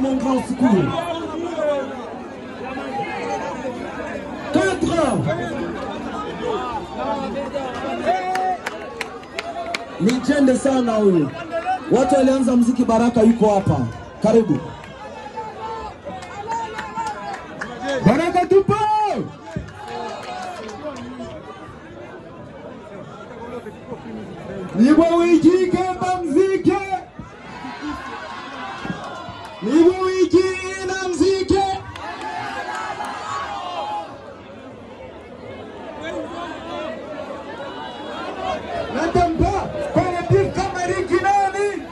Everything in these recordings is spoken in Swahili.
mon grand secours. 4. Nichende sana huyu. Watu walianza muziki Baraka yuko hapa. Karibu. Baraka tupo. Nibo wiki kama muziki. Nibo wiki na muziki. Natamba kwa mpira kama Riki nani?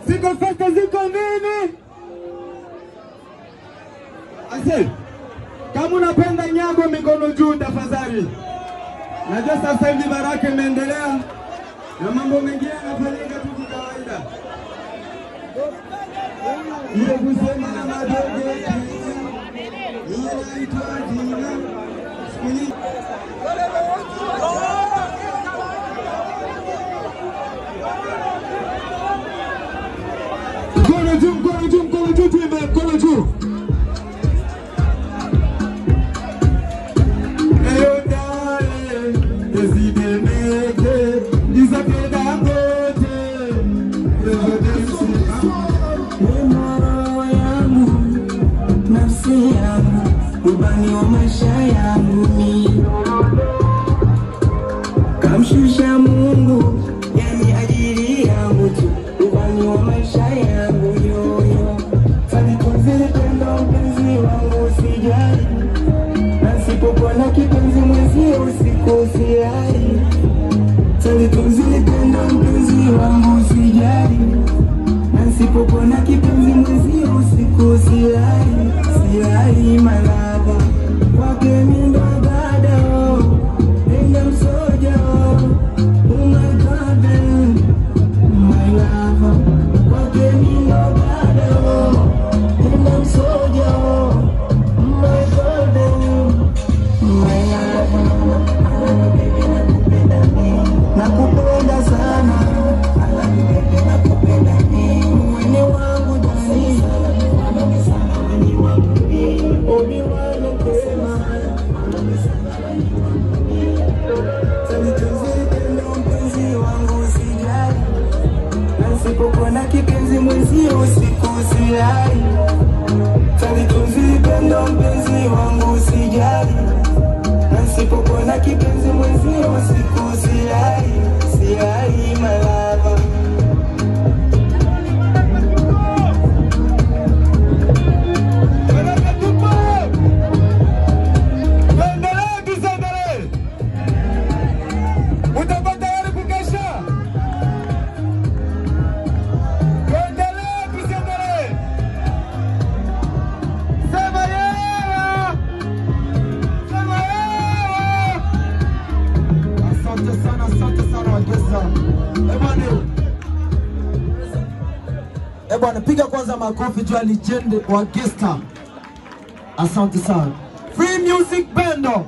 Ziko sasa ziko nini? Ase, kama unapenda nyago mikono juu tafadhali. Najua sasa hivi Baraka imeendelea na mambo mengine yanafanyika tu kwa kawaida. Ile kusema madogo inaitwa jina. Mkono juu. Eyo dale, desideneke, disapeda ngote. Moyo yangu, nafsi yangu, ubani wa maisha yangu mimi. Kamshusha Mungu, yani ajili yangu tu, ubani wa maisha yangu yoyo. Zile pendo mpenzi wangu usijali, nasipokuwa na kipenzi mwenzio usiku usiai. Zile pendo mpenzi wangu usijali, nasipokuwa na kipenzi mwenzio usiku usiai. Siai malava kwake mindo gada, enda msoja. Oh my God, my love kwake mindo gada, I'm soldier, my golden, my love. Nakupenda sana, nakupenda mwenye wangu ndani, omi wangu kusema, tuzipenda mpenzi wangu usijali, nasipokuwa na kipenzi mwenzio usiku usiai. Tuzipenda mpenzi wangu usijali, nasipokuwa na kipenzi mwenzio usiku usiai. Siai malava Bwana piga kwanza makofi juu ya legend wa Gesta. Asante sana. Free Music Bando.